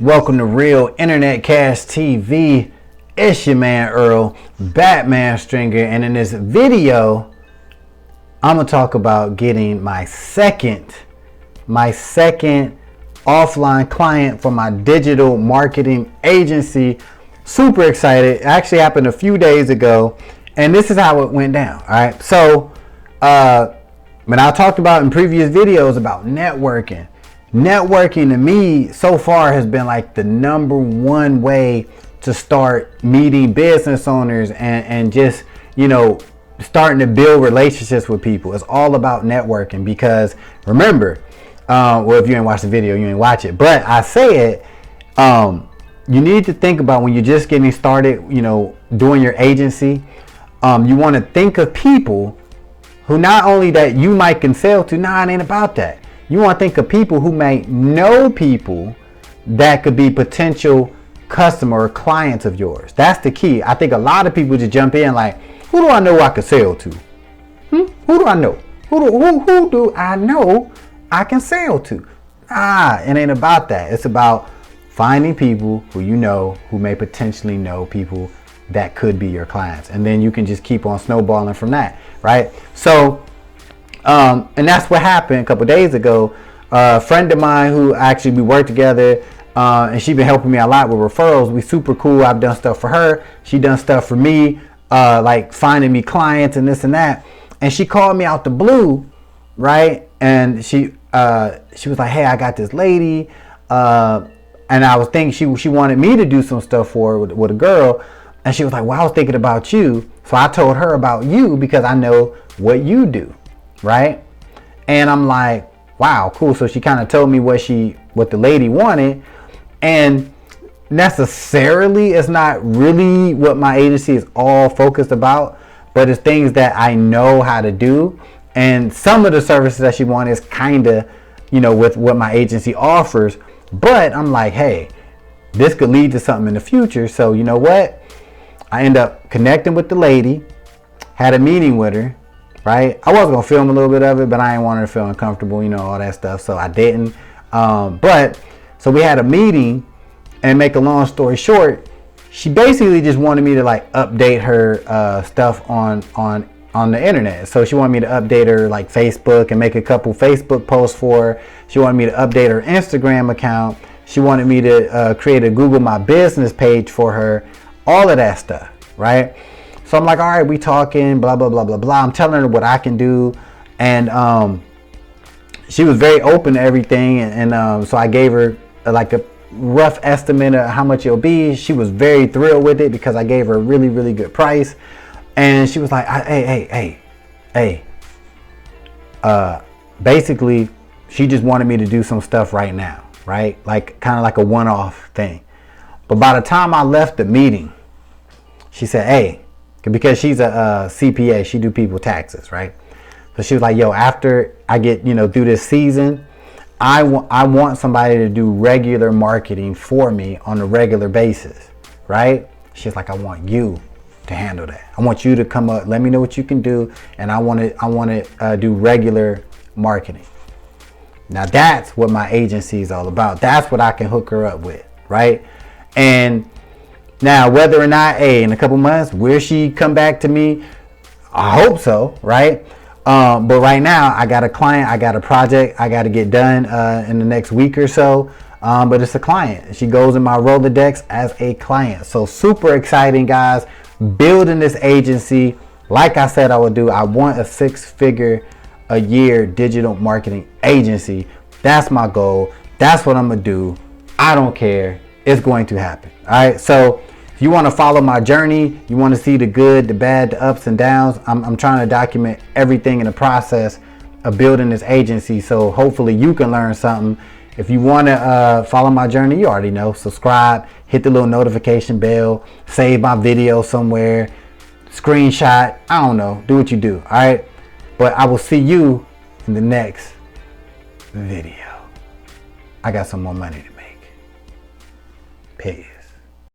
Welcome to Real Internet Cash TV. It's your man Earl, Batman Stringer, and in this video, I'm gonna talk about getting my second offline client for my digital marketing agency. Super excited. It actually happened a few days ago, and this is how it went down. All right, so when I talked about in previous videos about networking to me so far has been like the number one way to start meeting business owners and just, you know, starting to build relationships with people. It's all about networking because remember, well, if you ain't watched the video, you ain't watch it, but I say it, you need to think about when you're just getting started, you know, doing your agency, you want to think of people who not only that you might can sell to. Nah, it ain't about that. You want to think of people who may know people that could be potential customer or clients of yours. That's the key. I think a lot of people just jump in like, who do I know I could sell to? Who do I know? Who do I know I can sell to? It ain't about that. It's about finding people who you know who may potentially know people that could be your clients, and then you can just keep on snowballing from that, right? So and that's what happened a couple days ago. A friend of mine who actually we work together, and she been helping me a lot with referrals. We super cool. I've done stuff for her. She done stuff for me, like finding me clients and this and that. And she called me out the blue, right? And she was like, "Hey, I got this lady," and I was thinking she wanted me to do some stuff for her with a girl. And she was like, "Well, I was thinking about you." So I told her about you because I know what you do. Right? And I'm like, wow, cool. So she kind of told me what the lady wanted, and necessarily it's not really what my agency is all focused about, but it's things that I know how to do. And some of the services that she wanted is kind of, you know, with what my agency offers. But I'm like, hey, this could lead to something in the future. So you know what? I end up connecting with the lady, had a meeting with her. Right, I was gonna film a little bit of it, but I didn't want her to feel uncomfortable, you know, all that stuff. So I didn't. But so we had a meeting, and make a long story short, she basically just wanted me to like update her stuff on the internet. So she wanted me to update her like Facebook and make a couple Facebook posts for her. She wanted me to update her Instagram account. She wanted me to create a Google My Business page for her. All of that stuff, right? So I'm like, all right, we talking, blah, blah, blah, blah, blah. I'm telling her what I can do. And she was very open to everything. And so I gave her like a rough estimate of how much it'll be. She was very thrilled with it because I gave her a really, really good price. And she was like, hey. Basically, she just wanted me to do some stuff right now, right? Like kind of like a one-off thing. But by the time I left the meeting, she said, hey, because she's a CPA, she do people taxes, right? So she was like, yo, after I get, you know, through this season, I want somebody to do regular marketing for me on a regular basis, right? She's like, I want you to handle that. I want you to come up, let me know what you can do, and I want to do regular marketing. Now that's what my agency is all about. That's what I can hook her up with, right? And now, whether or not, in a couple months, will she come back to me? I hope so, right? But right now, I got a client, I got a project I got to get done in the next week or so. But it's a client. She goes in my Rolodex as a client. So super exciting, guys. Building this agency, like I said I would do. I want a 6-figure a year digital marketing agency. That's my goal. That's what I'm going to do. I don't care. It's going to happen. All right. So if you want to follow my journey, you want to see the good, the bad, the ups and downs, I'm trying to document everything in the process of building this agency. So hopefully you can learn something. If you want to follow my journey, you already know, subscribe, hit the little notification bell, save my video somewhere, screenshot, I don't know, do what you do. All right. But I will see you in the next video. I got some more money to make. Peace.